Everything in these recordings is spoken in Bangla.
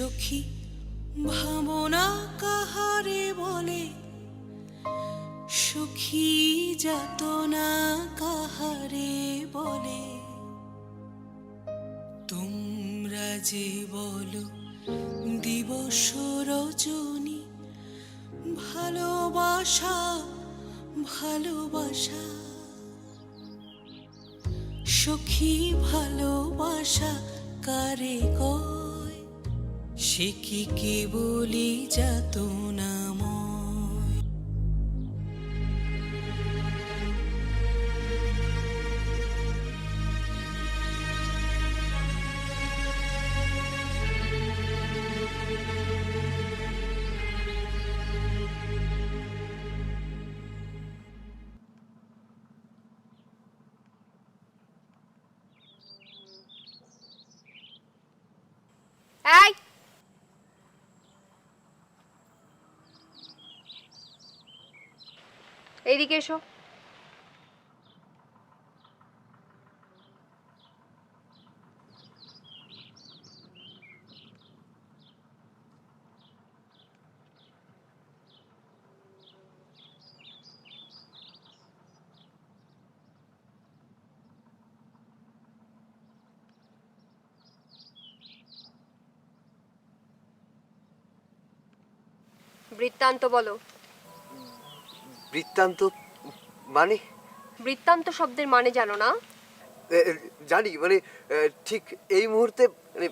সখী ভাবনা কাহারে বলে, সুখী যাতনা কাহারে বলে। তোমরা যে বলো দিবস রজনী, ভালোবাসা ভালোবাসা। সখী ভালোবাসা কারে কয়, সে কি কেবলি যাতনাময়। এই এইদিকে এসো। বৃত্তান্ত বলো। বৃত্তান্ত মানে? বৃত্তান্ত শব্দের মানে জানো না? জানি, মানে ঠিক এই মুহূর্তে মানে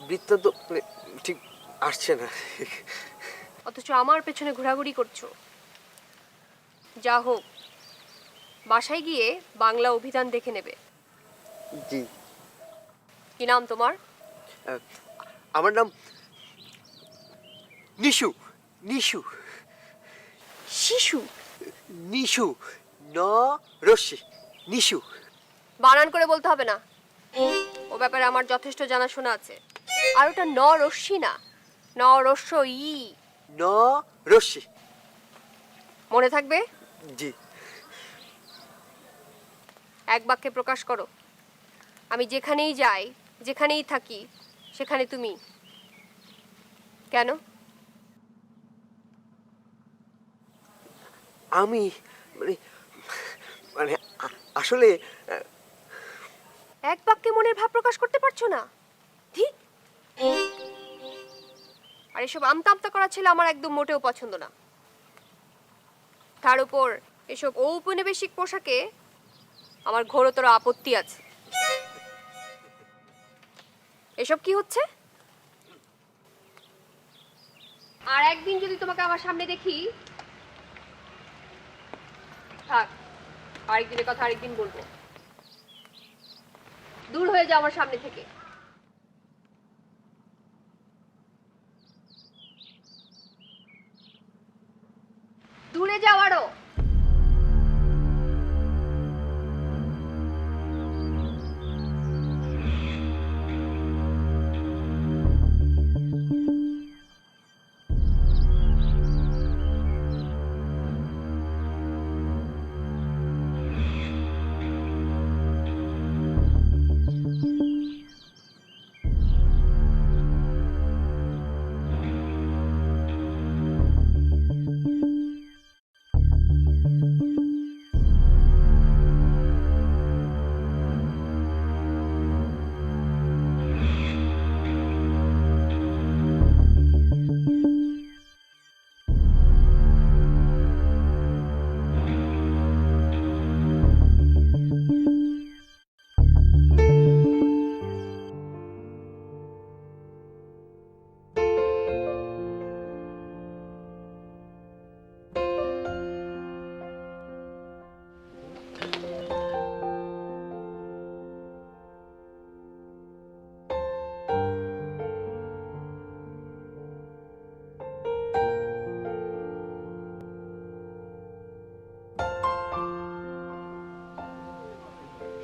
বৃত্তান্ত মানে ঠিক আসছে না। অথচ আমার পেছনে ঘোরাঘুরি করছো। যা হোক, বাসায় গিয়ে বাংলা অভিধান দেখে নেবে। জি। কি নাম তোমার? আমার নাম নিশু। নিশু। শিশু? নিশু, ন রশ্মি, নিশু। বানান করে বলতে হবে না, ও ব্যাপারে আমার যথেষ্ট জানাশোনা আছে। আর ওটা ন রশ্মি না, ন রস্য ই। ন রশ্মি। মনে থাকবে? জি। এক বাক্যে প্রকাশ করো। আমি যেখানেই যাই, যেখানেই থাকি, সেখানে তুমি। কেন? আমি মানে মানে আসলে এক বাক্যে মনের ভাব প্রকাশ করতে পারছো না? ঠিক। আর এসব আমতা আমতা করা ছিল আমার একদম মোটেও পছন্দ না। তার উপর এসব ঔপনিবেশিক পোশাকে আমার ঘোরতর আপত্তি আছে। এসব কি হচ্ছে? আর একদিন যদি তোমাকে আমার সামনে দেখি, থাক, আরেকদিনের কথা আরেকদিন বলবো। দূর হয়ে যাও আমার সামনে থেকে। দূরে যাও আরো।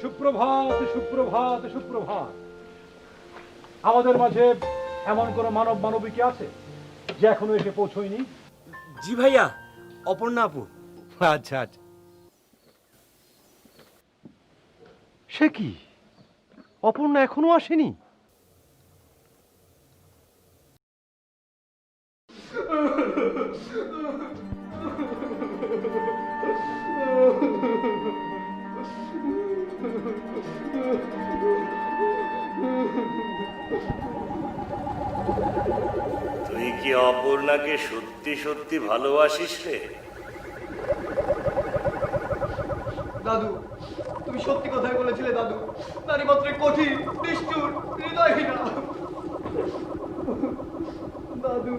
সুপ্রভাত, সুপ্রভাত, সুপ্রভাত। আমাদের মাঝে এমন কোন মানব মানবী কি আছে যে এখনো এসে পৌঁছয়নি? জি ভাইয়া, অপর্ণা আপু। আচ্ছা আচ্ছা। সে কি, অপর্ণা এখনো আসেনি? তুই কি অপর্ণাকে সত্যি সত্যি ভালোবাসিস রে? দাদু, তুমি সত্যি কথাই বলেছিলে দাদু। নারী মাত্র কঠিন, নিষ্ঠুর, হৃদয়হীনা। দাদু,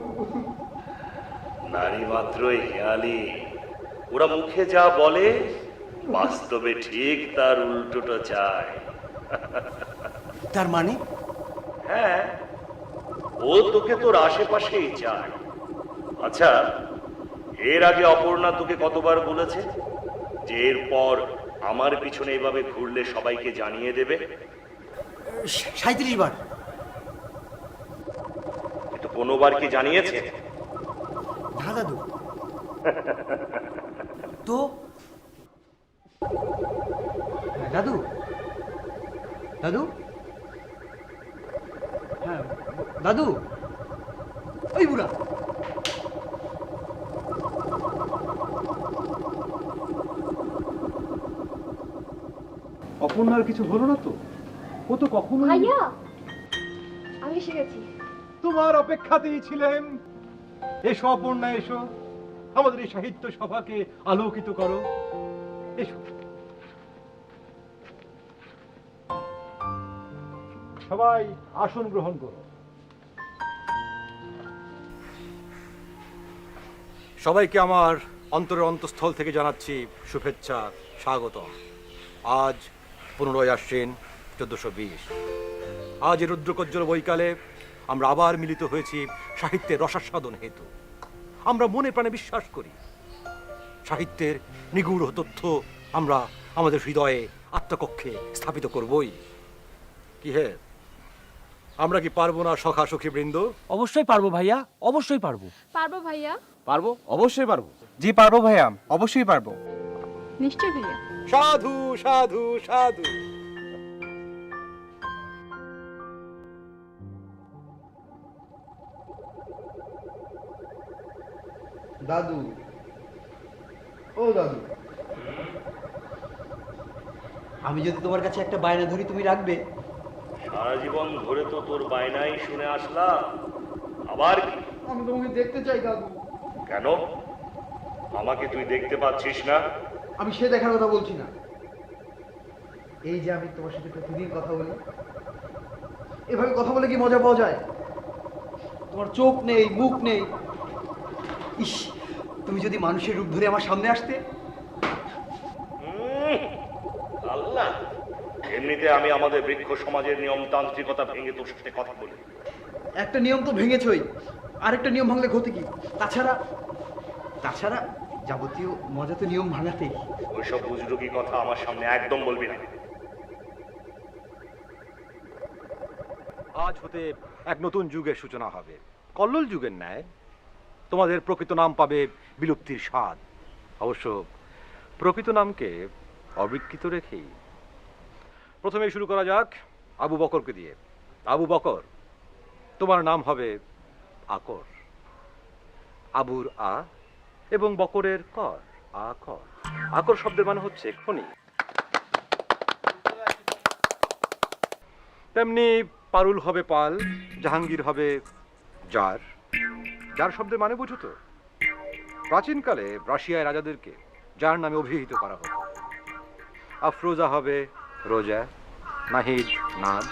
নারী মাত্রই হেয়ালি। ওরা মুখে যা বলে বাস্তবে ঠিক তার উল্টোটা চায়। তার মানে? হ্যাঁ, ও তোকে তোর আশেপাশেই চায়। আচ্ছা, এর আগে অপর্ণা তোকে কতবার বলেছে যে এরপর আমার পিছনে এভাবে ঘুরলে সবাইকে জানিয়ে দেবে? 37 বার। কিন্তু কোনোবার কি জানিয়েছে? না দাদু। তো হ্যাঁ, দাদু দাদু হ্যাঁ দাদু, ওই বুড়া। অপর্ণার কিছু হলো না তো? ও তো কখনো ভাইয়া, আমি এসে গেছি। তোমার অপেক্ষাতেই ছিলেন। এসো অপর্ণা, এসো, আমাদের এই সাহিত্য সভাকে আলোকিত করো। এসো সবাই আসন গ্রহণ করো। সবাইকে আমার অন্তরের অন্তঃস্থল থেকে জানাচ্ছি শুভেচ্ছা, স্বাগতম। আজ 15ই আশ্বিন 1420। আজ এই রুদ্রকজ্জ্বল বৈকালে আমরা আবার মিলিত হয়েছি সাহিত্যের রসাস্বাদন হেতু। আমরা মনে প্রাণে বিশ্বাস করি সাহিত্যের নিগূঢ় তথ্য আমরা আমাদের হৃদয়ে আত্মকক্ষে স্থাপিত করবই। কি হে, আমরা কি পারবো না সখা সখী বৃন্দ? অবশ্যই পারবো ভাইয়া, অবশ্যই পারবো। পারবো ভাইয়া। পারবো, অবশ্যই পারবো। জি পারবো ভাইয়া, অবশ্যই পারবো। নিশ্চয় ভাইয়া। সাধু সাধু সাধু। দাদু, ও দাদু, আমি যদি তোমার কাছে একটা বায়না ধরি, তুমি রাখবে? সারা জীবন ধরে তো তোর বায়নাই শুনে আসলাম, আবার কি? আমি তোমাকে দেখতে চাই দাদু। কেন? আমাকে তুই দেখতে পাচ্ছিস না? আমি সে দেখার কথা বলছি না। এই যে আমি তোমার সাথে প্রতিদিন কথা বলি, এভাবে কথা বলে কি মজা পাওয়া যায়? তোমার চোখ নেই, মুখ নেই। ইস, তুমি যদি মানুষের রূপ ধরে আমার সামনে আসতে। আল্লাহ, এমনিতে আমি আমাদের বৃক্ষ সমাজের নিয়মতান্ত্রিকতা ভেঙে তোর সাথে কথা বলি। একটা নিয়ম তো ভেঙেছই, আরেকটা নিয়ম ভাঙলে ক্ষতি কি? তাছাড়া তাছাড়া যাবতীয় মজা তো নিয়ম ভাঙাতেই। ওইসব বুজরুকি কথা আমার সামনে একদম বলবি না। আজ হতে এক নতুন যুগের সূচনা হবে, কল্লোল যুগের ন্যায়। তোমাদের প্রকৃত নাম পাবে বিলুপ্তির স্বাদ, অবশ্য প্রকৃত নামকে অবিকৃত রেখেই। প্রথমে শুরু করা যাক আবু বকরকে দিয়ে। আবু বকর, তোমার নাম হবে আকর। আবুর আ এবং বকরের কর, আকর। আকর শব্দের মানে হচ্ছে খনি। তেমনি পারুল হবে পাল, জাহাঙ্গীর হবে জার। জার শব্দের মানে বুঝো তো? প্রাচীনকালে রাশিয়ায় রাজাদেরকে যার নামে অভিহিত করা হতো। আফরোজা হবে রোজা, নাহিদ নাদ।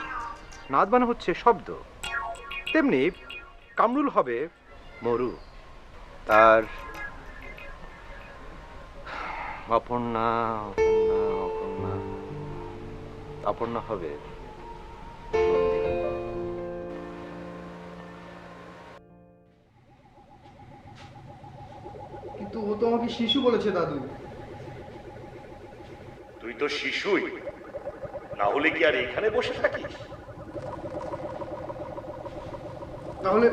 নাদ মানে হচ্ছে শব্দ। তেমনি কামরুল হবে মরু। তার অপর্ণা অপর্ণা অপর্ণা অপর্ণা হবে নন্দিনী। কিন্তু ও তো আমাকে শিশু বলেছে দাদু। তুই তো শিশুই, না হলে কি আর এখানে বসে থাকিস? তাহলে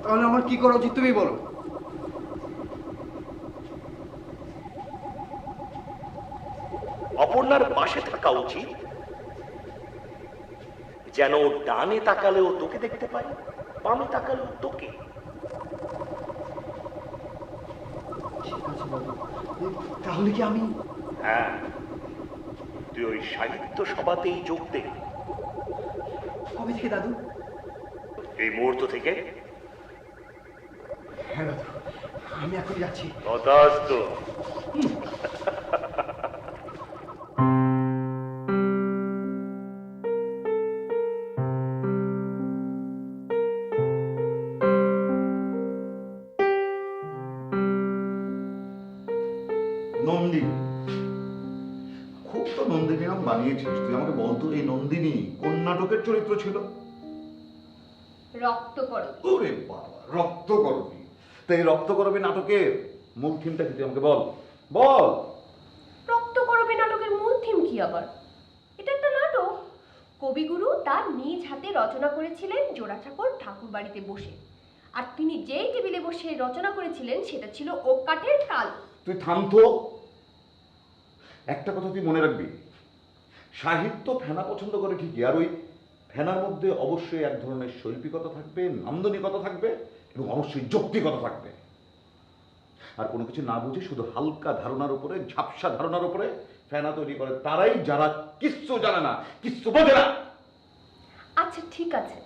তাহলে আমার কি করা উচিত তুমি বলো। অপর্ণার পাশে থাকা উচিত, যেন ডানে তাকালেও তোকে দেখতে পাই, বামে তাকালেও তোকে। ঠিক আছে দাদু, তাহলে কি আমি? হ্যাঁ, তুই ওই সাহিত্য সভাতেই যোগ দে। কবে থেকে দাদু? এই মুহূর্ত থেকে? হ্যাঁ দাদু, আমি এখন যাচ্ছি। তথাস্তু। নন্দিনী, খুব তো নন্দিনী নাম বানিয়েছিস। তুই আমাকে বলতো এই নন্দিনী কোন নাটকের চরিত্র ছিল? রক্তকরবী। ওরে বাবা, রক্তকরবী। তো এই রক্তকরবী নাটকের মূল থিমটা কি তুই আমাকে বল বল। রক্তকরবী নাটকের মূল থিম কি আবার? এটা একটা নাটক। কবিগুরু তার নিজ হাতে রচনা করেছিলেন জোড়াসাঁকোর ঠাকুর বাড়িতে বসে। আর তিনি যেই টেবিলে বসে রচনা করেছিলেন সেটা ছিল ওক কাঠের কাল। তুই থামতো। একটা কথা তুই মনে রাখবি, সাহিত্য ফেনা পছন্দ করে ঠিকই, আর ওই ফেনার মধ্যে অবশ্যই এক ধরনের শৈল্পিকতা থাকবে, নান্দনিকতা থাকবে এবং অবশ্যই যৌক্তিকতা থাকবে। আর কোনো কিছু না বুঝে শুধু হালকা ধারণার উপরে, ঝাপসা ধারণার উপরে ফেনা তৈরি করে তারাই যারা কিচ্ছু জানে না, কিচ্ছু বোঝে না। আচ্ছা ঠিক আছে,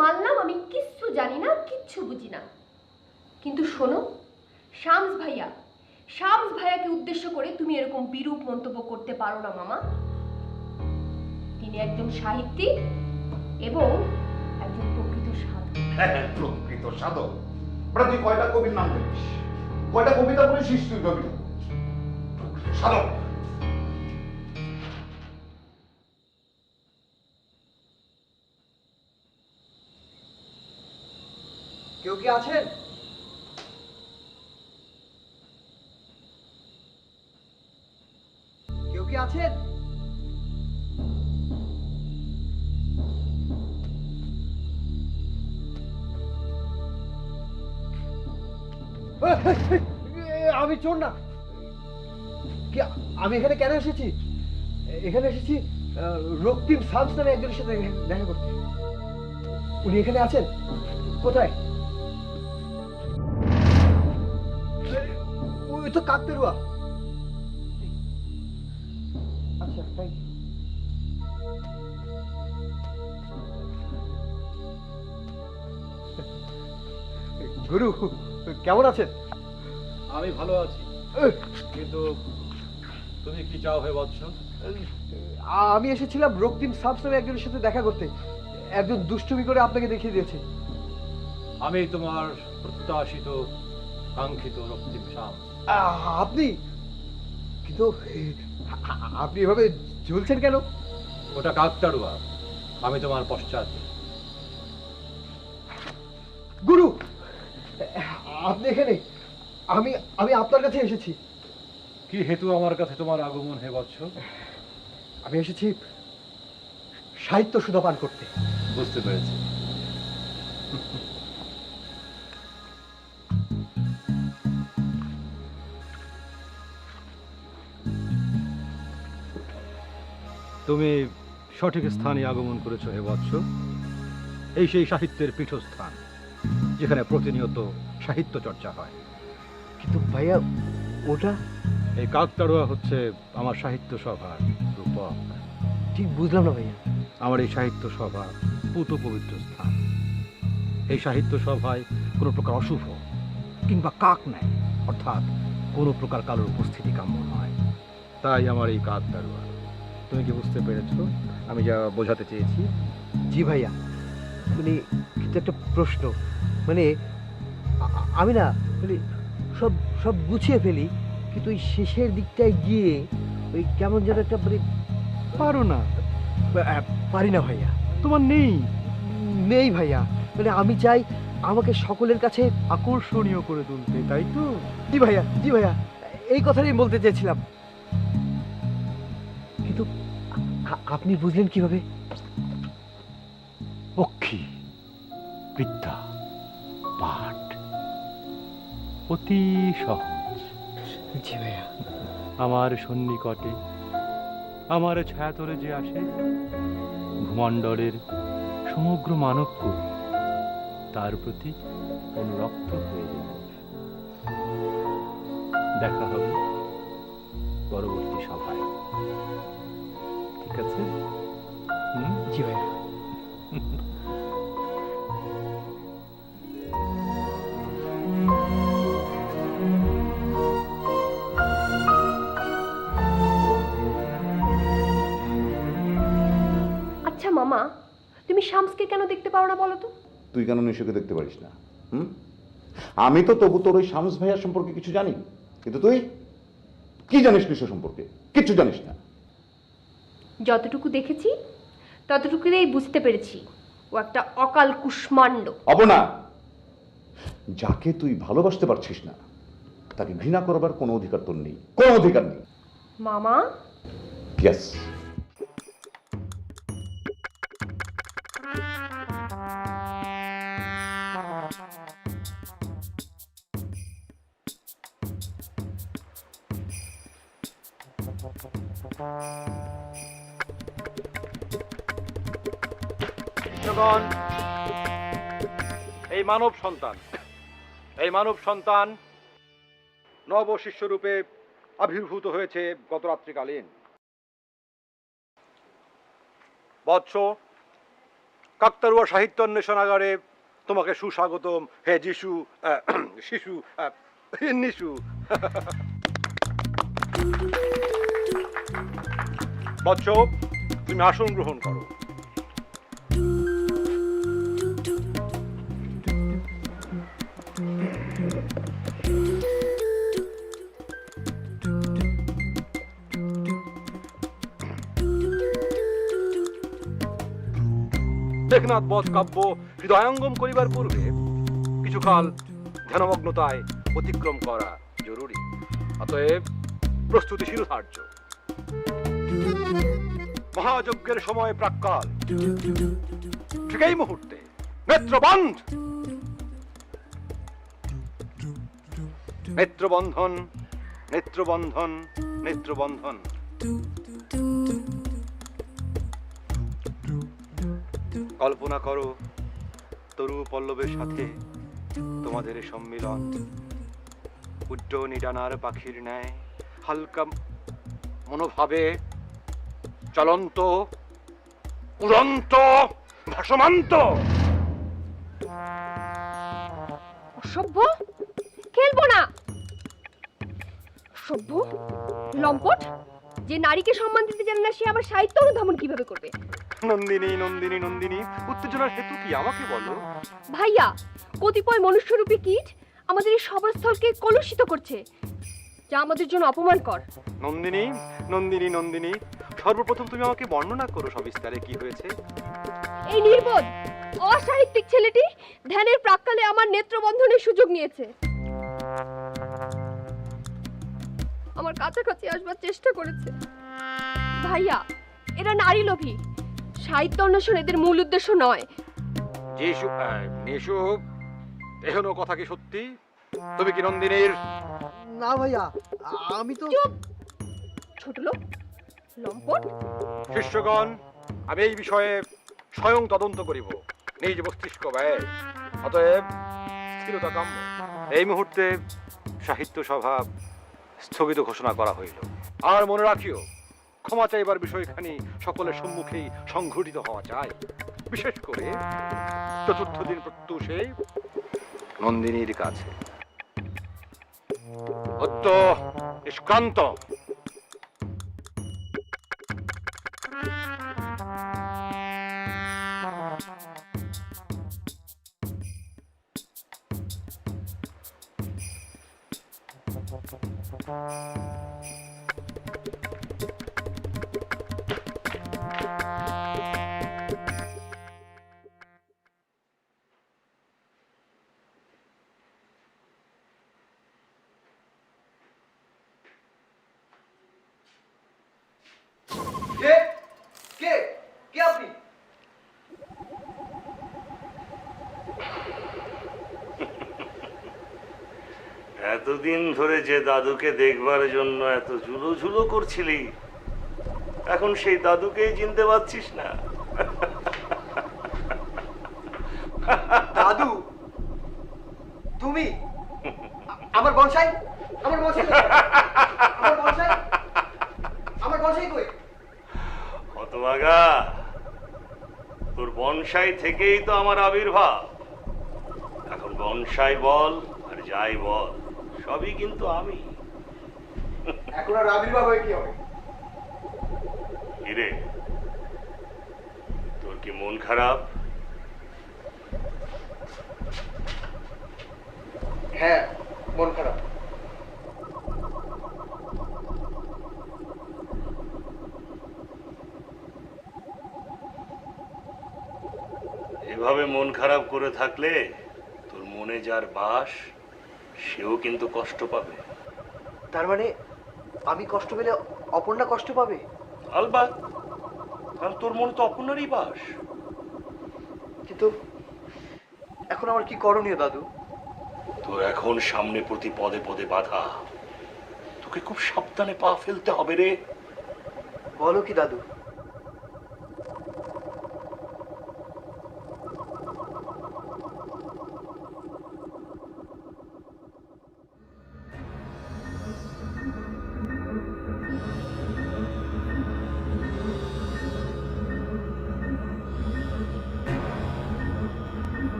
মানলাম আমি কিচ্ছু জানি না, কিচ্ছু বুঝি না। কিন্তু শোনো, শামস ভাইয়াকে উদ্দেশ্য করে তুমি এরকম বিরূপ মন্তব্য করতে পারো না মামা। তিনি একজন সাহিত্যিক এবং একজন প্রকৃত সাধক। হ্যাঁ, প্রকৃত সাধক। তুই কয়টা কবির নাম জানিস? কয়টা কবিতা পড়েছিস তুই? কবিতা সাধক। কেউ কি আছেন? কেউ কি আছেন? আমি চোর না। কি আমি এখানে কেন এসেছি? এখানে এসেছি রক্তিম শামস নামে একজনের সাথে দেখা করতে। উনি এখানে আছেন? কোথায়? ওই তো কাকতেরুয়া। আচ্ছা, থ্যাংক ইউ। গুরু, কেমন আছেন? আমি ভালো আছি, কিন্তু তুমি কি চাও হে বৎস? আমি এসেছিলাম রক্তিম শামস নামে একজনের সাথে দেখা করতে। একজন দুষ্টুমি করে আপনাকে দেখিয়ে দিয়েছে। আমি তোমার প্রত্যাশিত কাঙ্ক্ষিত রক্তিম শামস। আপনি কিন্তু আপনি এভাবে ঝুলছেন কেন? ওটা কাকতাড়ুয়া, আমি তোমার পশ্চাতে। গুরু, আপনি এখানে? আমি আমি আপনার কাছে এসেছি। কি হেতু আমার কাছে তোমার আগমন হে বৎস? আমি এসেছি সাহিত্য সুধা পান করতে। বুঝতে পেরেছি। তুমি সঠিক স্থানে আগমন করেছো হে বৎস। এই সেই সাহিত্যের পীঠস্থান, যেখানে প্রতিনিয়ত সাহিত্য চর্চা হয়। কিন্তু ভাইয়া, ওটা এই কাকতাড়ুয়া হচ্ছে আমার সাহিত্য সভার রূপক। ঠিক বুঝলাম না ভাইয়া। আমার এই সাহিত্য সভা পুত পবিত্র স্থান। এই সাহিত্য সভায় কোনো প্রকার অশুভ কিংবা কাক নাই, অর্থাৎ কোনো প্রকার কালোর উপস্থিতি কাম্য নয়। তাই আমার এই কাকতাড়ুয়া। তুমি কি বুঝতে পেরেছো আমি যা বোঝাতে চেয়েছি? জি ভাইয়া, মানে কিন্তু একটা প্রশ্ন, মানে আমি না মানে সব সব গুছিয়ে ফেলি, কিন্তু ওই শেষের দিকটায় গিয়ে ওই কেমন যেন একটা মানে পারো না? পারি না ভাইয়া। তোমার নেই? নেই ভাইয়া, মানে আমি চাই আমাকে সকলের কাছে আকর্ষণীয় করে তুলতে, তাই তো? জি ভাইয়া, জি ভাইয়া, এই কথাটাই বলতে চেয়েছিলাম। কিন্তু আপনি বুঝলেন কিভাবে? পক্ষী বিদ্যা পাঠ অতি সহজ। জি ভাইয়া। আমার সন্নিকটে আমার ছায়াতলে যে আসে, ভূমণ্ডলের সমগ্র মানবকুল তার প্রতি অনুরক্ত হয়ে যায়। দেখা হবে পরবর্তী সভায়, ঠিক আছে? জি ভাইয়া। মামা, তুমি শামসকে কেন দেখতে পারো না বলো তো? তুই কেন নিশোকে দেখতে পারিস না? আমি তো তবু তোর ওই শামস ভাইয়ার সম্পর্কে কিছু জানি, কিন্তু তুই কি জানিস নিশো সম্পর্কে? কিচ্ছু জানিস না। যতটুকু দেখেছি ততটুকুতেই বুঝতে পেরেছি ও একটা অকাল কুষ্মাণ্ড। অবনা, যাকে তুই ভালোবাসতে পারছিস না তাকে ঘৃণা করবার কোনো অধিকার তোর নেই, কোনো অধিকার নেই। মামা, ইয়েস। জনগণ, এই মানব সন্তান নব শিষ্যরূপে আবির্ভূত হয়েছে গত রাত্রিকালীন। বৎস, কাকতারুয়া সাহিত্য অন্বেষণাগারে তোমাকে সুস্বাগতম হে যিশু শিশু নিশু। বৎস, তুমি আসন গ্রহণ করো। টেকনাথ বধ কাব্য হৃদয়ঙ্গম করিবার পূর্বে কিছুকাল ধ্যানমগ্নতায় অতিক্রম করা জরুরি। অতএব প্রস্তুতি শিরোধার্য। মহাযজ্ঞের সময় প্রাক্কাল, ঠিক এই মুহূর্তে নেত্রবন্ধ, নেত্রবন্ধন, নেত্রবন্ধন, নেত্রবন্ধন। কল্পনা করো তরু পল্লবের সাথে তোমাদের সম্মিলন, উড্ডয়নী ডানার পাখির ন্যায় হালকা মনোভাবে চলন্ত, উড়ন্ত, ভাসমান্ত। অসভ্য, খেলবো না। সভ্য লম্পট, যে নারীকে সম্মান দিতে জানে না সে আবার সাহিত্য অনুধাবন কিভাবে করবে? নন্দিনী, নন্দিনী, নন্দিনী, উত্তেজনার হেতু কি আমাকে বলো। ভাইয়া, কতিপয় মনুষ্যরূপী কীট আমাদের এই সভাস্থলকে কলুষিত করছে, যা আমাদের জন্য অপমানকর। নন্দিনী, নন্দিনী, নন্দিনী, সর্বপ্রথম তুমি আমাকে বর্ণনা করো সবিস্তারে কি হয়েছে। এই নির্বোধ অসাহিত্যিক ছেলেটি ধ্যানের প্রাক্কালে আমার নেত্রবন্ধনের সুযোগ নিয়েছে। আমার কাছাকাছি আসবার চেষ্টা করেছে। ভাইয়া, এরা নারী লোভী, সাহিত্য অন্বেষণ এদের মূল উদ্দেশ্য নয়। যিশু, নিশু, এখনো কথা কি সত্যি? তুমি কি নন্দিনীর? না ভাইয়া, আমি তো। চুপ, ছোট লোক, লম্পট। শিষ্যগণ, আমি এই বিষয়ে স্বয়ং তদন্ত করিব নিজ মস্তিষ্ক ব্যয়। অতএব স্থিরতা কাম্য। এই মুহূর্তে সাহিত্য সভা স্থগিত ঘোষণা করা হইল। আর মনে রাখিও, ক্ষমা চাইবার বিষয়খানি সকলের সম্মুখেই সংঘটিত হওয়া চাই, বিশেষ করে চতুর্থ দিন প্রত্যুষে নন্দিনীর কাছে। অত্য নিষ্ক্রান্ত। কে কে কে আপনি? এতদিন ধরে যে দাদুকে দেখবার জন্য এত ঝুলো ঝুলো করছিলি, এখন সেই দাদুকেই চিনতে পারছিস না? দাদু, তুমি? আমার বনসাই, আমার বনসাই, আমার বনসাই, আমার বনসাই কই? হতভাগা, তোর বনসাই থেকেই তো আমার আবির্ভাব। এখন বনসাই বল আর যাই বল, সবই কিন্তু আমি। এখন আর আবির্ভাব হয়ে কি হবে? কিরে, তোর কি মন খারাপ? হ্যাঁ, মন খারাপ। এভাবে মন খারাপ করে থাকলে তোর মনে যার বাস সেও কিন্তু কষ্ট পাবে। তার মানে আমি কষ্ট পেলে অপর্ণা কষ্ট পাবে? আলবাত, কারণ তোর মনে তো অপর্ণারই বাস। কিন্তু এখন আমার কি করণীয় দাদু? তোর এখন সামনে প্রতি পদে পদে বাধা, তোকে খুব সাবধানে পা ফেলতে হবে রে। বলো কি দাদু?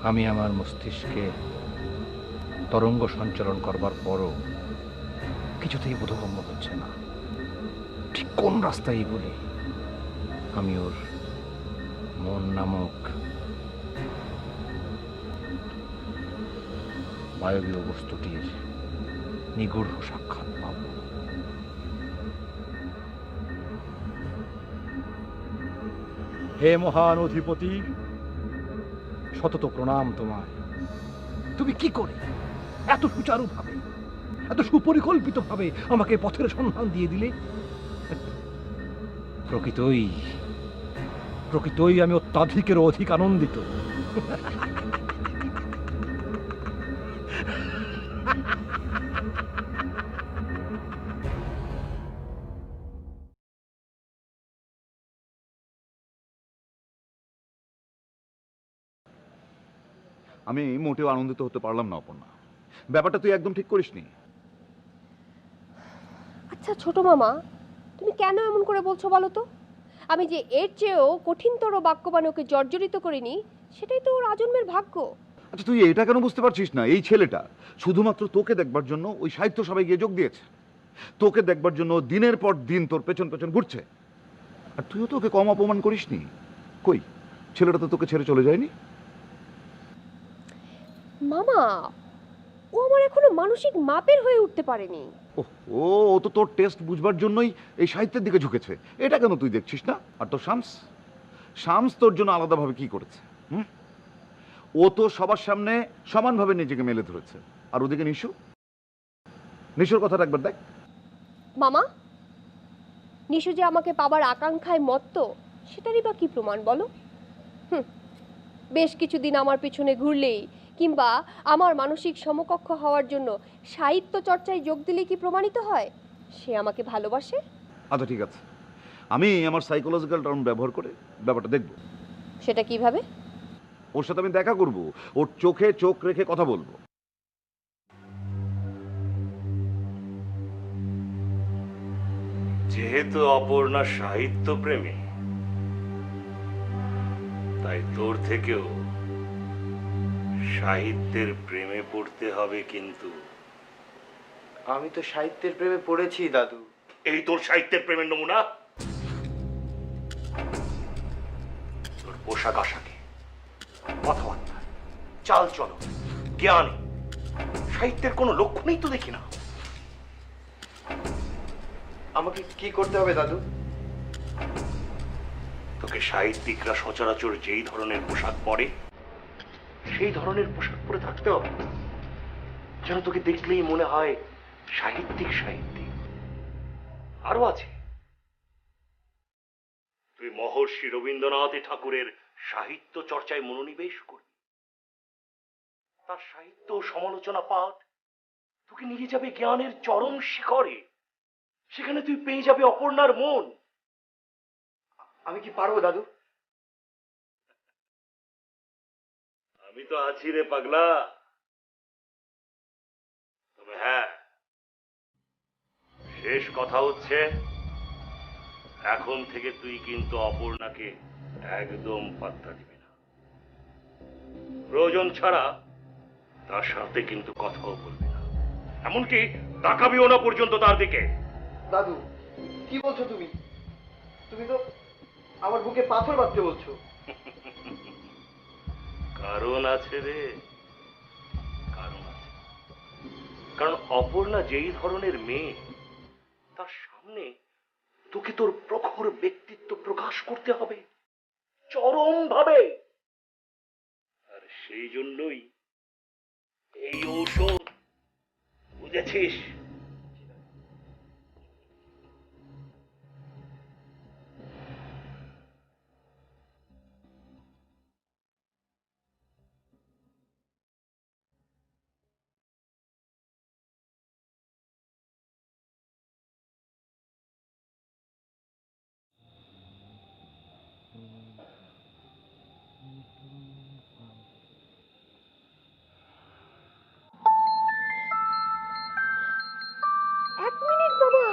আমি আমার মস্তিষ্কে তরঙ্গ সঞ্চালন করবার পরও কিছুতেই বোধগম্য হচ্ছে না ঠিক কোন রাস্তায় এগোলে আমি ওর মন নামক বায়বীয় বস্তুটির নিগূঢ় সাক্ষাৎ পাব। হে মহান অধিপতি, শতত প্রণাম তোমায়। তুমি কি করে এত সুচারুভাবে, এত সুপরিকল্পিতভাবে আমাকে পথের সন্ধান দিয়ে দিলে? প্রকৃতই আমি অত্যাধিকের অধিক আনন্দিত। আমি মোটেও আনন্দিত হতে পারলাম না অপর্ণা। ব্যাপারটা তুই একদম ঠিক করিসনি। আচ্ছা ছোট মামা, তুমি কেন এমন করে বলছো বলো তো? আমি যে এর চেয়েও কঠিনতর বাক্যবাণে ওকে জর্জরিত করিনি, সেটাই তো ওর আজন্মের ভাগ্য। আচ্ছা, তুই এটা কেন বুঝতে পারছিস না? এই ছেলেটা শুধুমাত্র তোকে দেখবার জন্য ওই সাহিত্য সভায় গিয়ে যোগ দিয়েছে। তোকে দেখবার জন্য দিনের পর দিন তোর পেছন পেছন ঘুরছে, আর তুইও তো ওকে কম অপমান করিসনি। কই, ছেলেটা তো তোকে ছেড়ে চলে যায়নি। মামা, ও আমার এখনো মানসিক মাপের হয়ে উঠতে পারেনি। ও ও তো তোর টেস্ট বুঝবার জন্যই এই সাহিত্যের দিকে ঝুঁকেছে। এটা কেন তুই দেখছিস না? আর তোর শামস তোর জন্য আলাদাভাবে কি করেছে? ও তো সবার সামনে সমানভাবে নিজেকে মেলে ধরেছে। আর ওদিকে নিশুর কথাটা একবার দেখ। মামা, নিশু যে আমাকে পাবার আকাঙ্ক্ষায় মত্ত, সেটারই বা কি প্রমাণ বলো? বেশ কিছুদিন আমার পেছনে ঘুরলেই কিংবা আমার মানসিক সমকক্ষ হওয়ার জন্য সাহিত্য চর্চায় যোগ দিলেই কি প্রমাণিত হয় সে আমাকে ভালোবাসে? আচ্ছা ঠিক আছে, আমি আমার সাইকোলজিক্যাল টার্ম ব্যবহার করে ব্যাপারটা দেখব। সেটা কিভাবে? ওর সাথে আমি দেখা করব, ওর চোখে চোখ রেখে কথা বলবো। যেহেতু অপর্ণা সাহিত্য প্রেমী, তাই তোর থেকেও সাহিত্যের প্রেমে পড়তে হবে। কিন্তু আমি তো সাহিত্যের প্রেমে পড়েছি দাদু। এই তোর সাহিত্যের প্রেমের নমুনা? তোর পোশাক আশাকে, কথাবার্তা, চাল চলো, জ্ঞান, সাহিত্যের কোনো লক্ষণই তো দেখি না। আমাকে কি করতে হবে দাদু? তোকে সাহিত্যিকরা সচরাচর যেই ধরনের পোশাক পরে সেই ধরনের পোশাক পরে থাকতে হবে, যেন তোকে দেখলেই মনে হয় সাহিত্যিক। আরো আছে, তুই মহর্ষি রবীন্দ্রনাথ ঠাকুরের সাহিত্য চর্চায় মনোনিবেশ করবি। তার সাহিত্য সমালোচনা পাঠ তোকে নিয়ে যাবে জ্ঞানের চরম শিখরে। সেখানে তুই পেয়ে যাবে অপর্ণার মন। আমি কি পারবো দাদু? আমি তো আছি রে পাগলা। তবে হ্যাঁ, শেষ কথা হচ্ছে, এখন থেকে তুই কিন্তু অপর্ণাকে একদম পাত্তা দিবি না। প্রয়োজন ছাড়া তার সাথে কিন্তু কথাও বলবি না, এমনকি তাকাবিও না পর্যন্ত তার দিকে। দাদু, কি বলছো তুমি? তুমি তো আমার বুকে পাথর বাঁধতে বলছো। কারণ আছে রে, কারণ আছে। কারণ অপর্ণা যেই ধরনের মেয়ে, তার সামনে তোকে তোর প্রখর ব্যক্তিত্ব প্রকাশ করতে হবে চরম ভাবে। আর সেই জন্যই এই ঔষধ, বুঝেছিস? এক মিনিট বাবা,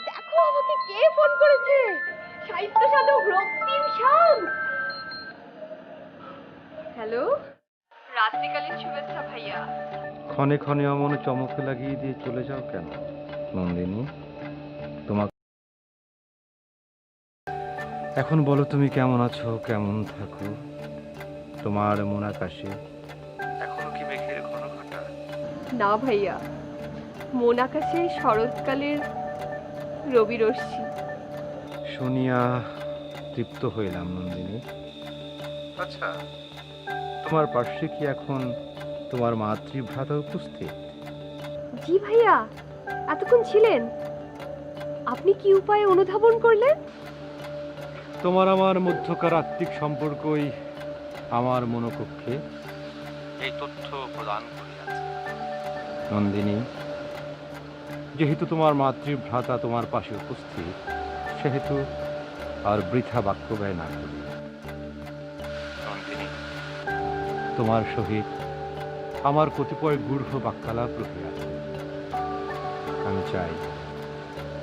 দেখো আমাকে কে ফোন করেছে। সাহিত্য সাধক রক্তিম শামস। হ্যালো, রাত্রিকালীন শুভেচ্ছা ভাইয়া। ক্ষণে ক্ষণে অমন চমকে লাগিয়ে দিয়ে চলে যাও কেন নন্দিনী? তোমাকে এখন বলো তুমি কেমন আছো, কেমন থাকো? তোমার মন আকাশে এখনো কি মেঘের ঘন ঘটা? না ভাইয়া, মন আকাশে শরৎকালের রবি রশ্মি। শুনিয়া তৃপ্ত হইলাম নন্দিনী। আচ্ছা, তোমার পার্শ্বে কি এখন তোমার মাতৃভ্রাতা উপস্থিত? জি ভাইয়া, এতক্ষণ ছিলেন। আপনি কি উপায়ে অনুধাবন করলেন? তোমার আমার মধ্যকার আত্মিক সম্পর্কই আমার মনোকক্ষে এই তথ্য প্রদান করিয়াছে। নন্দিনী, যেহেতু তোমার মাতৃভ্রাতা তোমার পাশে উপস্থিত, সেহেতু আর বৃথা বাক্য ব্যয় না করি। নন্দিনী, তোমার সহিত আমার কতিপয় গূঢ় বাক্যালাপ রহিয়াছে। আমি চাই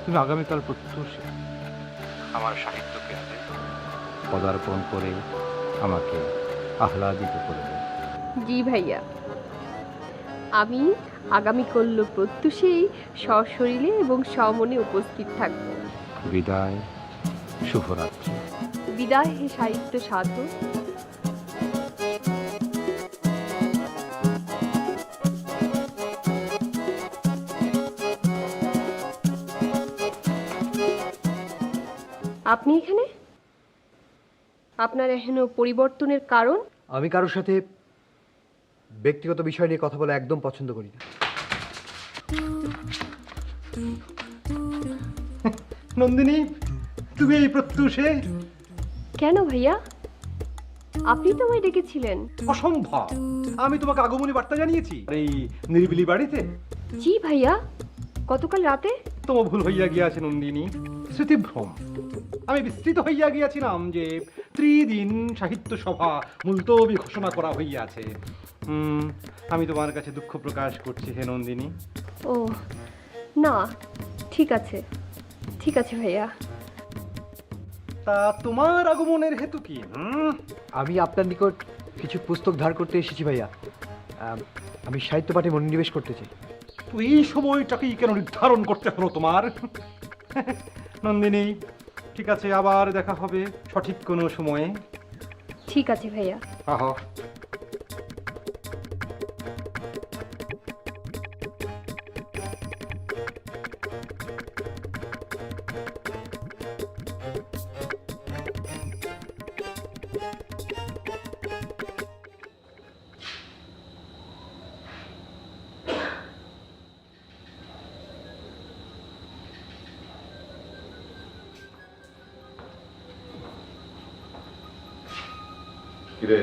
তুমি আগামীকাল প্রত্যুষে আমার সাহিত্য কেন্দ্রে পদার্পণ করে আমাকে আহ্লাদিত করবে। জি ভাইয়া, আমি আগামীকাল প্রত্যুষেই সশরীরে এবং সমনে উপস্থিত থাকব। বিদায়, শুভরাত্রি। বিদায় হে সাহিত্য সাধক। আপনি এখানে? আপনার এখনো পরিবর্তনের কারণ? আমি কারোর সাথে ব্যক্তিগত বিষয় নিয়ে কথা বলা একদম পছন্দ করি না। নন্দিনী, তুমি এই প্রত্যুষে? কেন ভাইয়া, আপনি তো আমায় ডেকেছিলেন। অসম্ভব! আমি তোমাকে আগমনী বার্তা জানিয়েছি এই নিরিবিলি বাড়িতে। জি ভাইয়া, গতকাল রাতে। তোমার ভুল হইয়া গিয়াছে নন্দিনী, স্মৃতিভ্রম। আমি বিস্তৃত হইয়া গিয়াছিলাম যে ত্রিদিন সাহিত্য সভা মুলতবি ঘোষণা করা হইয়াছে। আমি তোমার কাছে দুঃখ প্রকাশ করছি হে নন্দিনী। ও না, ঠিক আছে, ঠিক আছে ভাইয়া। তা তোমার আগমনের হেতু কি? আমি আপনার নিকট কিছু পুস্তক ধার করতে এসেছি ভাইয়া। আমি সাহিত্য পাঠে মনোনিবেশ করতে চাই। তো এই সময়টাকেই কেন নির্ধারণ করতে হলো তোমার? নন্দিনী, ঠিক আছে, আবার দেখা হবে সঠিক কোনো সময়ে। ঠিক আছে ভাইয়া। আহ, কিরে,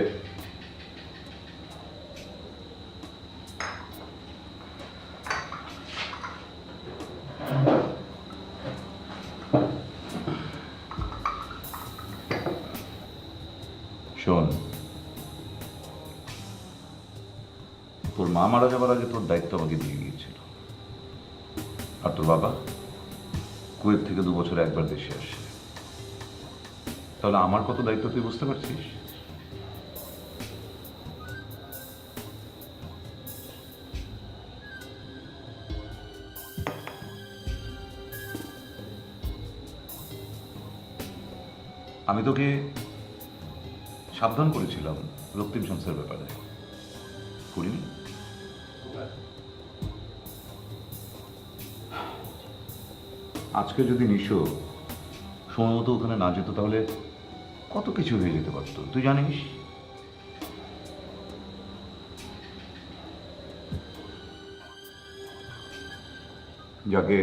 শোন, তোর মা মারা যাবার আগে তোর দায়িত্ব আমাকে দিয়ে গিয়েছিল। আর তোর বাবা কুয়েত থেকে 2 বছরে একবার দেশে আসে। তাহলে আমার কত দায়িত্ব তুই বুঝতে পারছিস? আমি তোকে সাবধান করেছিলাম রক্তিম সংস্থার ব্যাপারে, করিনি? আজকে যদি নিশো সময় মতো ওখানে না যেত তাহলে কত কিছু হয়ে যেতে পারতো, তুই জানিস। যাকে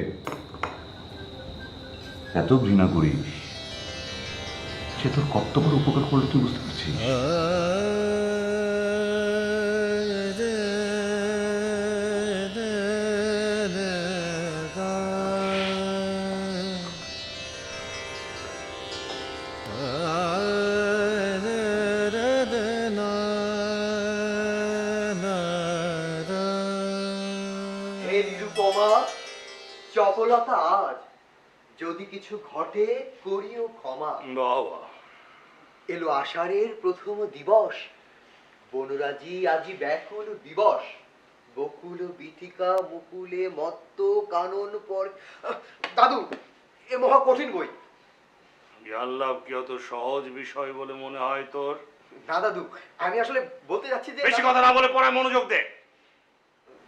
এত ঘৃণা করিস সে তোর কত বড় উপকার করলে তুই বুঝতে পারছিস? হে নিরুপমা, চপলতা আজ যদি কিছু ঘটে করিও ক্ষমা। বাবা, এলো আষাঢ়ের প্রথম দিবস, বনরাজি আজি ব্যাকুল দিবস, বকুল বীথিকা মুকুলে মত্ত কানন পর। দাদু, এ মহা কঠিন বই। জ্ঞান লাভ কি অত সহজ বিষয় বলে মনে হয় তোর? না দাদু, আমি আসলে বলতে যাচ্ছি যে বেশি কথা না বলে পড়ায় মনোযোগ দে।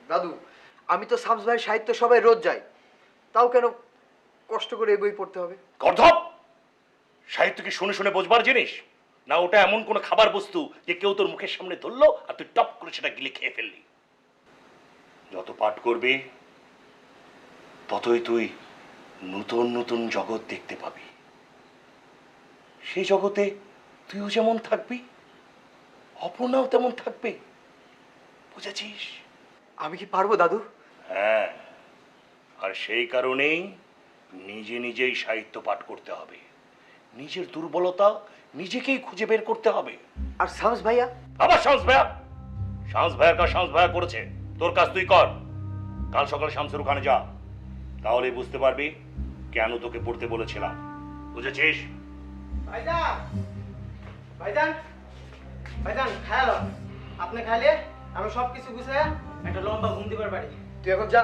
দাদু, আমি তো শামস ভাইয়ের সাহিত্য সবাই রোজ যাই, তাও কেন কষ্ট করে এই বই পড়তে হবে? গর্ধব, সাহিত্য কি শুনে শুনে বোঝবার জিনিস? না ওটা এমন কোন খাবার বস্তু যে কেউ তোর মুখের সামনে ধরলো আর তুই টপ করে সেটা গিলে খেয়ে ফেললি? যত পাঠ করবি ততই তুই নতুন নতুন জগৎ দেখতে পাবি। সেই জগতে তুইও যেমন থাকবি, অপর্ণাও তেমন থাকবে। বুঝেছিস? আমি কি পারবো দাদু? হ্যাঁ, আর সেই কারণেই নিজে নিজেই সাহিত্য পাঠ করতে হবে। নিজের দুর্বলতা নিজেকেই খুঁজে বের করতে হবে। আর শামস ভাইয়া? আবার শামস ভাইয়া? শামস ভাইয়ার কাজ শামস ভাইয়া করেছে, তোর কাজ তুই কর। কাল সকালে শামসের ওখানে যা, তাহলেই বুঝতে পারবি কেন তোকে পড়তে বলেছিলাম। বুঝেছিস? ভাইজান, ভাইজান, ভাইজান খায়ালো, আপনি খাইলে আমি সব কিছু গুছাইয়া একটা লম্বা ঘুম দিবার পারি। তুই এখন যা,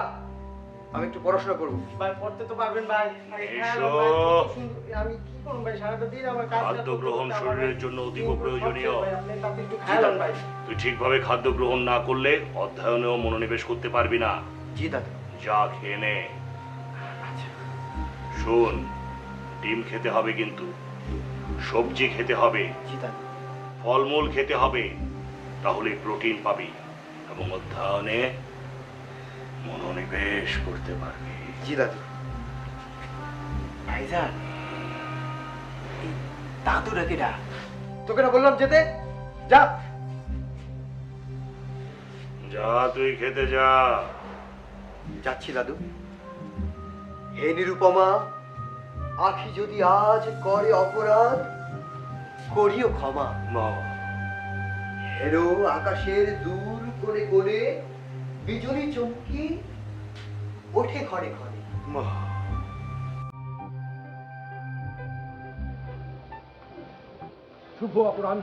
আমি একটু পড়াশোনা করবো। ভাই পড়তে তো পারবেন ভাই। আগে খায়ালো এসো। ভাই, কত সুন্দর- আমি কি করব ভাই, সারাটা দিন আমার কাজ। খাদ্য গ্রহণ শরীরের জন্য অতীব প্রয়োজনীয়। আপনি তাতে একটু খায়ালেন ভাই। তুই ঠিকভাবে খাদ্য গ্রহণ না করলে অধ্যয়নেও মনোনিবেশ করতে পারবি না। জি দাদু। যা খেয়ে নে। শোন, ডিম খেতে হবে, কিন্তু সবজি খেতে হবে, জি দাদু। ফলমূল খেতে হবে, তাহলে প্রোটিন পাবি এবং অধ্যয়নে মনোনিবেশ করতে পারবি। জি দাদু। ভাইজান, এই দাদুরা কেডা? তোকে না বললাম যেতে? যা। যা, তুই খেতে যা। যাচ্ছি দাদু। হে নিরুপমা, আখি যদি আজ করে অপরাধ, করিও ক্ষমা। বাবা, হেরো আকাশের দূর কোণে কোণে, বিজলি চমকি ওঠে ঘরে ঘরে। শুভ অপরাহ্ন।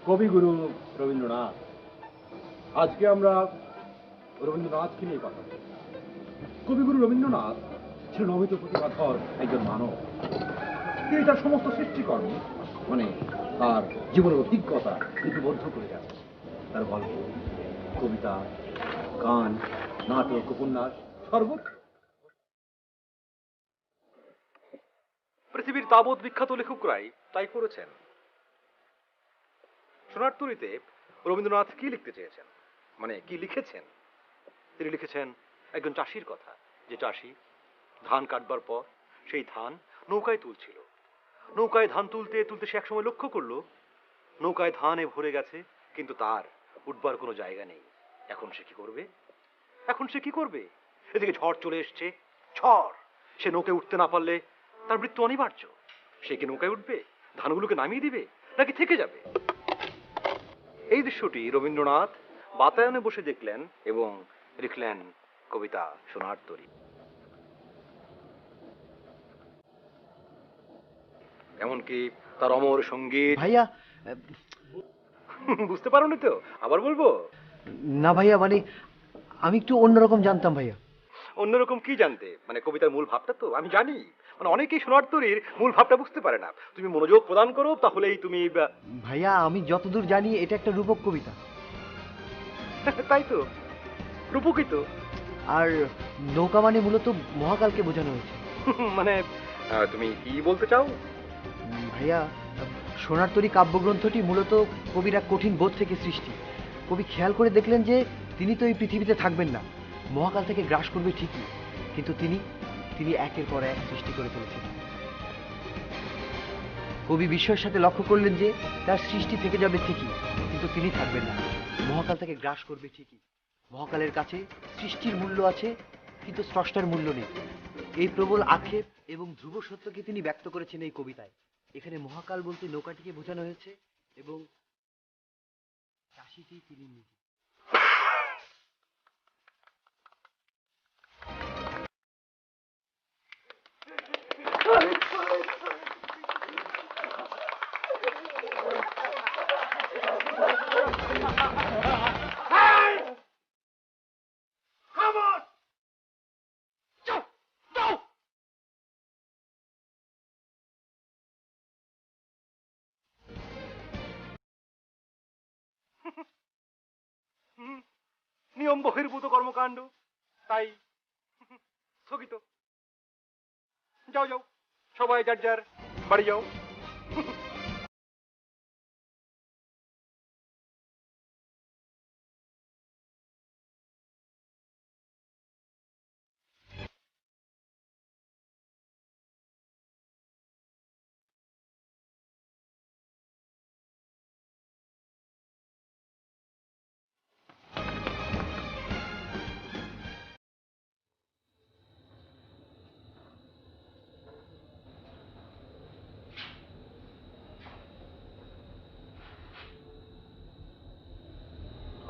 কবিগুরু রবীন্দ্রনাথ। আজকে আমরা রবীন্দ্রনাথকে নিয়ে কথা বলব। কবিগুরু রবীন্দ্রনাথ ছিলেন অমিত প্রতিভাধর একজন মানব। তিনি তার সমস্ত সৃষ্টিকর্ম, মানে তার জীবনের অভিজ্ঞতা লিপিবদ্ধ করে গেছেন। তার গল্প, কবিতা, গান, নাটক, উপন্যাস সর্বত্র। পৃথিবীর তাবৎ বিখ্যাত লেখকরাই তাই করেছেন। সোনার তরীতে রবীন্দ্রনাথ কি লিখতে চেয়েছেন, মানে কি লিখেছেন? তিনি লিখেছেন একজন চাষির কথা, যে চাষি ধান কাটবার পর সেই ধান নৌকায় তুলছিল। নৌকায় ধান তুলতে তুলতে সে একসময় লক্ষ্য করলো নৌকায় ধানে ভরে গেছে, কিন্তু তার উঠবার কোনো জায়গা নেই। এখন সে কি করবে? এদিকে ঝড় চলে এসছে, ঝড়। সে নৌকায় উঠতে না পারলে তার মৃত্যু অনিবার্য। সে কি নৌকায় উঠবে, ধানগুলোকে নামিয়ে দিবে, নাকি থেকে যাবে? এই দৃশ্যটি রবীন্দ্রনাথ বাতায়নে বসে দেখলেন এবং লিখলেন কবিতা সোনার তরী। এমনকি তার অমর সঙ্গীত। ভাইয়া, বুঝতে পারোনি তো? আবার বলবো? না ভাইয়া, মানে আমি একটু অন্যরকম জানতাম ভাইয়া। অন্যরকম কি জানতে? মানে কবিতার মূল ভাবটা তো আমি জানি। মানে অনেকেই সোনারতরীর মূল ভাবটা বুঝতে পারে না। তুমি মনোযোগ প্রদান করো, তাহলেই তুমি ভাইয়া আমি যতদূর জানি এটা একটা রূপক কবিতা। তাই তো, রূপকই তো। আর নৌকা মানে মূলত মহাকালকে বোঝানো হয়েছে। মানে তুমি কি বলতে চাও? ভাইয়া, সোনার তরী কাব্যগ্রন্থটি মূলত কবির এক কঠিন বোধ থেকে সৃষ্টি। কবি খেয়াল করে দেখলেন যে তিনি তো এই পৃথিবীতে থাকবেন না, মহাকাল থেকে গ্রাস করবে ঠিকই, কিন্তু তিনি একের পর এক সৃষ্টি করে চলেছেন। কবি বিস্ময়ের সাথে লক্ষ্য করলেন যে তার সৃষ্টি থেকে যাবে ঠিকই, কিন্তু তিনি থাকবেন না, মহাকাল থেকে গ্রাস করবে ঠিকই। মহাকালের কাছে সৃষ্টির মূল্য আছে, কিন্তু স্রষ্টার মূল্য নেই। এই প্রবল আক্ষেপ এবং ধ্রুব সত্যকে তিনি ব্যক্ত করেছেন এই কবিতায়। এখানে মহাকাল বলতে নৌকাটিকে বোঝানো হয়েছে এবং চাষিটি তিনি নিজে। নিয়ম বহির্ভূত কর্মকাণ্ড, তাই স্থগিত। যাও যাও, সবাই যার যার বাড়ি যাও।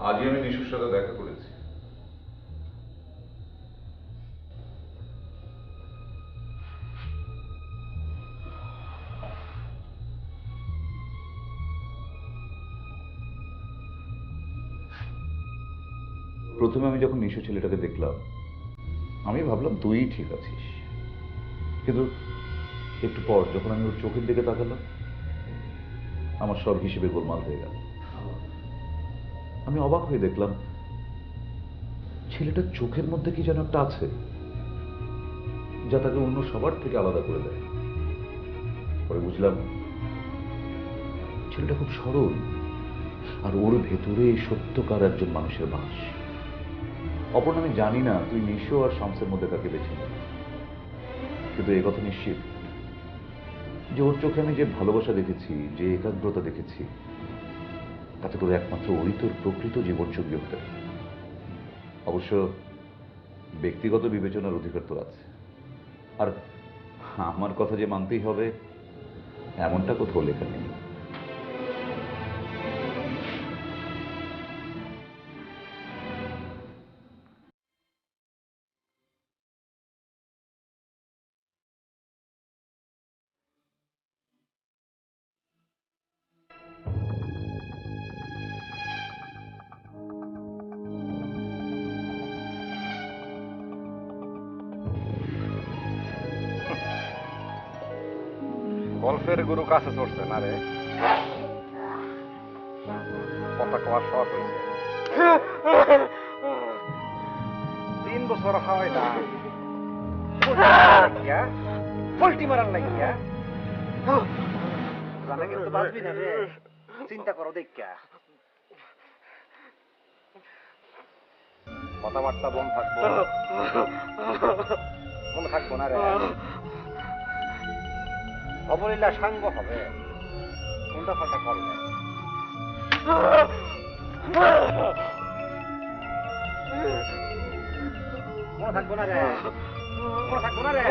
আজই আমি নিশুর সাথে দেখা করেছি। প্রথমে আমি যখন নিশু ছেলেটাকে দেখলাম, আমি ভাবলাম তুই ঠিক আছিস, কিন্তু একটু পর যখন আমি ওর চোখের দিকে তাকালাম, আমার সব হিসেবে গোলমাল হয়ে গেল। আমি অবাক হয়ে দেখলাম ছেলেটার চোখের মধ্যে কি যেন একটা আছে, যা তাকে অন্য সবার থেকে আলাদা করে দেয়। পরে বুঝলাম ছেলেটা খুব সরল, আর ওর ভেতরে সত্যকার একজন মানুষের বাস। অপর আমি জানি না তুই নিশো আর শামসের মধ্যে কাকে বেছে নিবি, কিন্তু এই কথা নিশ্চিত যে ওর চোখে আমি যে ভালোবাসা দেখেছি, যে একাগ্রতা দেখেছি, তাতে করে একমাত্র ওই তোর প্রকৃত জীবনসঙ্গী হতে। অবশ্য ব্যক্তিগত বিবেচনার অধিকার তো আছে, আর আমার কথা যে মানতেই হবে এমনটা কোথাও লেখা নেই। গল্পের গুরু কাছে চড়ছে না রে, কথা কওয়ার শখ হয়েছে। 3 বছর হয় না পোল্টি মারার লাগিয়া, জানা কিন্তু বাঁচবি না রে, চিন্তা করো দেখা। কথাবার্তা বন থাকবো, মনে থাকবো না রে, অবলীলা সাঙ্গ হবে, উল্টা পাল্টা করবে। মনে থাকবো না রে, মনে থাকবো না রে।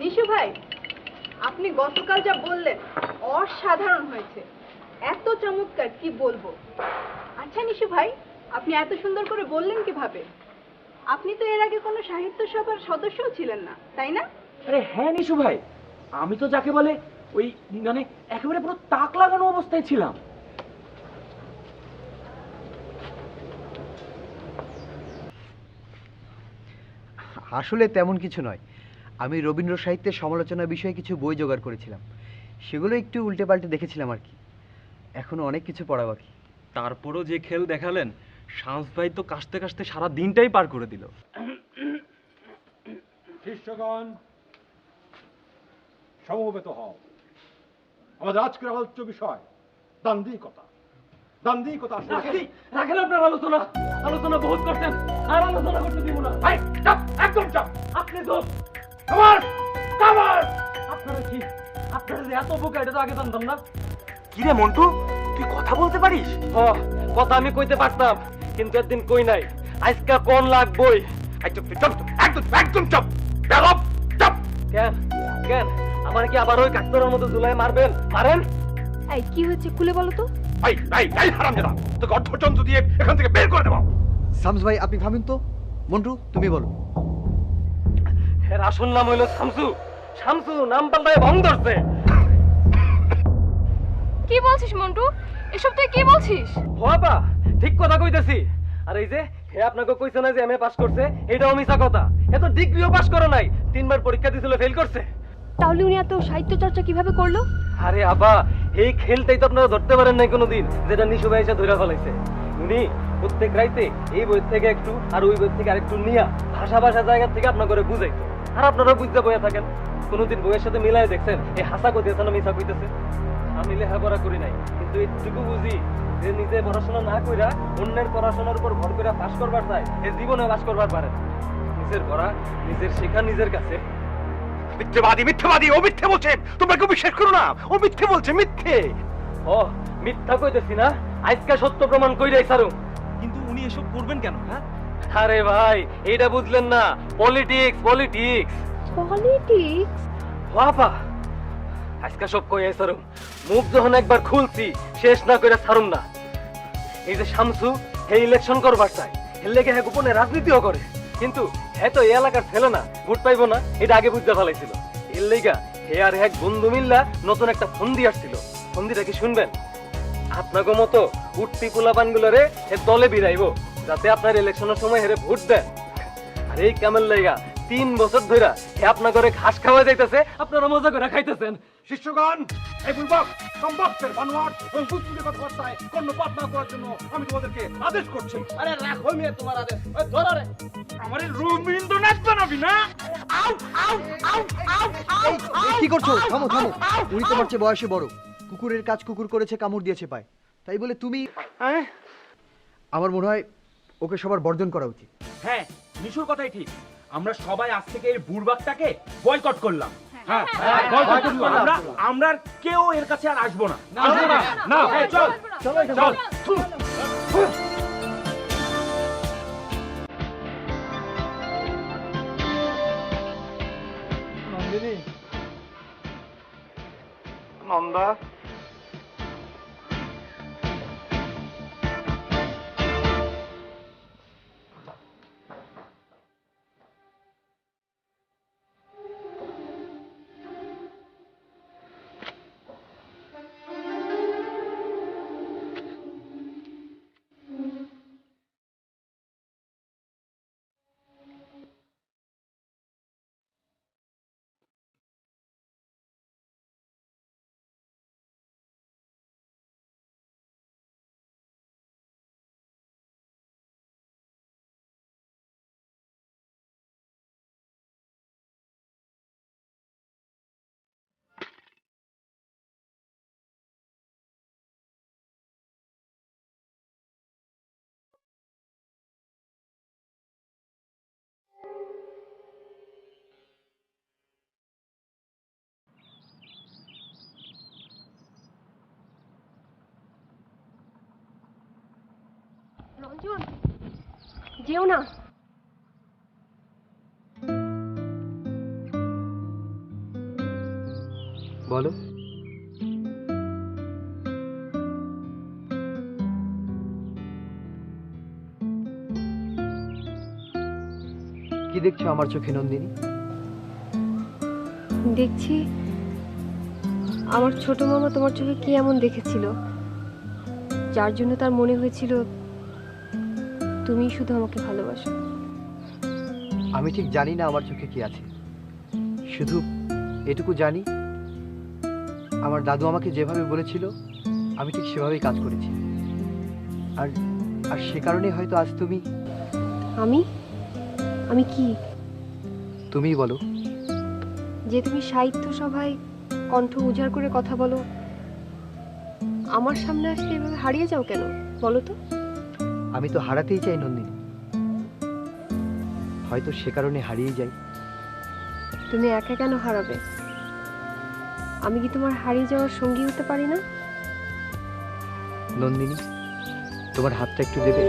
নিশু ভাই, আপনি গতকাল যা বললেন অসাধারণ হয়েছে, এত চমৎকার কি বলবো। আচ্ছা নিশু ভাই, আপনি এত সুন্দর করে বললেন কিভাবে? আপনি তো এর আগে কোনো সাহিত্য সভার সদস্যও ছিলেন না, তাই না? আরে হ্যাঁ নিশু ভাই, আমি তো যাকে বলে ওই মানে একেবারে পুরো তাক লাগানো অবস্থায় ছিলাম। আসলে তেমন কিছু নয়, আমি রবীন্দ্র সাহিত্যের সমালোচনা বিষয়ে কিছু বই জোগাড় করেছিলাম, সেগুলো একটু উল্টে পাল্টে দেখেছিলাম আর কি। এখনো অনেক কিছু পড়া বাকি। তারপরও যে খেল দেখালেন, শামস ভাই তো কাশতে কাশতে সারা দিনটাই পার করে দিল। শিষ্যগণ সমবেত হও। আমাদের আজকের আলোচ্য বিষয় দান্দিকতা। দান্দিকতা আসলে রাখেন আপনার আলোচনা, আলোচনা বহুত করতেন, আর আলোচনা করতে দিব না। ভাই চাপ, একদম চাপ। আপনি তো আমার কামার। আপনারা কি, আপনারা যে এত বোকা এটা তো আগে জানতাম না। কি রে মন্টু, তুই কথা বলতে পারিস? ও কথা আমি কইতে পারতাম, কিন্তু একদিন কই নাই। আজকে কোন লাগবই। একদম চুপ, একদম একদম চুপ। বেরব চুপ। কেন কেন আমার কি আবার ওই কাকতরের মতো ঝুলাই মারবেন? মারেন। এই কি হয়েছে খুলে বলো তো। এই এই এই হারামজাদা, তোকে অর্ধচন্দ্র দিয়ে এখান থেকে বের করে দেবো। শামস ভাই আপনি থামেন তো। মন্টু তুমি বলো। এর আসল নাম হইল শামসু। শামসু নাম পাল্টায় ভং ধরছে। কি বলছিস মন্টু, এসব তুই কি বলছিস? বাবা ঠিক কথা কইতেছি। আর এই যে হে আপনাকে কইছে না যে এমএ পাস করছে, এটাও মিছা কথা। এ তো ডিগ্রিও পাস করে নাই, 3 বার পরীক্ষা দিছিল, ফেল করছে। তাহলে উনি এত সাহিত্য চর্চা কিভাবে করলো? আরে আবা, এই খেলটাই তো আপনারা ধরতে পারেন নাই কোনোদিন, যেটা নিশু ভাই এসে ধরে ফেলাইছে। উনি প্রত্যেক রাইতে এই বই থেকে একটু আর ওই বই থেকে আরেকটু নিয়া ভাষা ভাষা জায়গা থেকে আপনার করে বুঝাইতো। আর আপনারা বুঝতে বইয়া থাকেন। কোনোদিন বইয়ের সাথে মিলাই দেখছেন এই হাসা কইতেছে না মিছা কইতেছে? আমি লেখাপড়া করি নাই, কিন্তু এইটুকু বুঝি যে নিজে পড়াশোনা না কইরা অন্যের পড়াশোনার উপর ভর করে পাস করবার চায়, এই জীবনে পাস করবার পারে না। নিজের পড়া, নিজের শেখা নিজের কাছে। মিথ্যেবাদী, মিথ্যেবাদী, ও মিথ্যে বলছে। তোমরা কেউ বিশ্বাস করো না, ও মিথ্যে বলছে, মিথ্যে। ও মিথ্যা কইতেছি না, আজকে সত্য প্রমাণ কইরাই ছাড়ু। কিন্তু উনি এসব করবেন কেন? হ্যাঁ, আরে ভাই এইটা বুঝলেন না, পলিটিক্স পলিটিক্স পলিটিক্স? বাবা আজকে সব কইয়াই ছাড়ু। মুখ যখন একবার খুলছি শেষ না কইরা ছাড়ুম না। এই যে শামসু হে ইলেকশন করবার চাই, এর লেগে হ্যাঁ গোপনে রাজনীতিও করে, কিন্তু হ্যাঁ তো এই এলাকার ছেলে না, ভোট পাইবো না, এটা আগে বুঝতে ফেলাইছিল। এর লেগা হে আর এক বন্ধু মিল্লা নতুন একটা ফন্দি আসছিল। ফন্দিটা কি শুনবেন? আপনাকে মতো উঠতি পোলাপান গুলোরে হে দলে বিরাইবো, যাতে আপনার ইলেকশনের সময় হেরে ভোট দেন। আর এই কামের লেগা 3 বছর ধইরা হে আপনার ঘরে ঘাস খাওয়া যাইতেছে, আপনারা মজা করে খাইতেছেন। শিষ্যগণ, এই বুলবক সম্ভক্তের বানোয়াট এবং বুদ্ধির কথাবার্তায় কর্ণপাত না করার জন্য আমি তোমাদেরকে আদেশ করছি। আরে রাখো মিয়া তোমার আদেশ। ওই ধরো রে। আমার রবীন্দ্রনাথ বানাবি না? আউ আউ আউ আউ আউ এই, কি করছো? থামো থামো। উনি তোমার চেয়ে বয়সে বড়, কুকুরের কাজ কুকুর করেছে, কামড় দিয়েছে পায়, তাই বলে তুমি। আমার মনে হয় ওকে সবার বর্জন করা উচিত। হ্যাঁ, নিশুর কথাই ঠিক। আমরা সবাই আজ থেকে এই বুড়বাকটাকে বয়কট করলাম। হ্যাঁ, বয়কট করলাম। আমরা আর কেউ এর কাছে আর আসবো না। না, চল চল চল। নন্দিনী, নন্দা, রঞ্জন, যেও না। বলো। কি দেখছো আমার চোখে নন্দিনী? দেখছি আমার ছোট মামা তোমার চোখে কি এমন দেখেছিল যার জন্য তার মনে হয়েছিল তুমিই শুধু আমাকে ভালোবাসো। আমি ঠিক জানি না আমার চোখে কি আছে, শুধু এটুকু জানি আমার দাদু আমাকে যেভাবে বলেছিল আমি ঠিক সেভাবেই কাজ করেছি। আর আর সে কারণে হয়তো আজ তুমি আমি কি তুমিই বলো। যে তুমি সাহিত্য সভায় কণ্ঠ উজাড় করে কথা বলো, আমার সামনে আসলে এভাবে হারিয়ে যাও কেন বলো তো? আমি তো হারাতেই চাই নন্দিনী, হয়তো সে কারণে হারিয়ে যাই। তুমি একা কেন হারাবে? আমি কি তোমার হারিয়ে যাওয়ার সঙ্গী হতে পারি না? নন্দিনী, তোমার হাতটা একটু দেবে?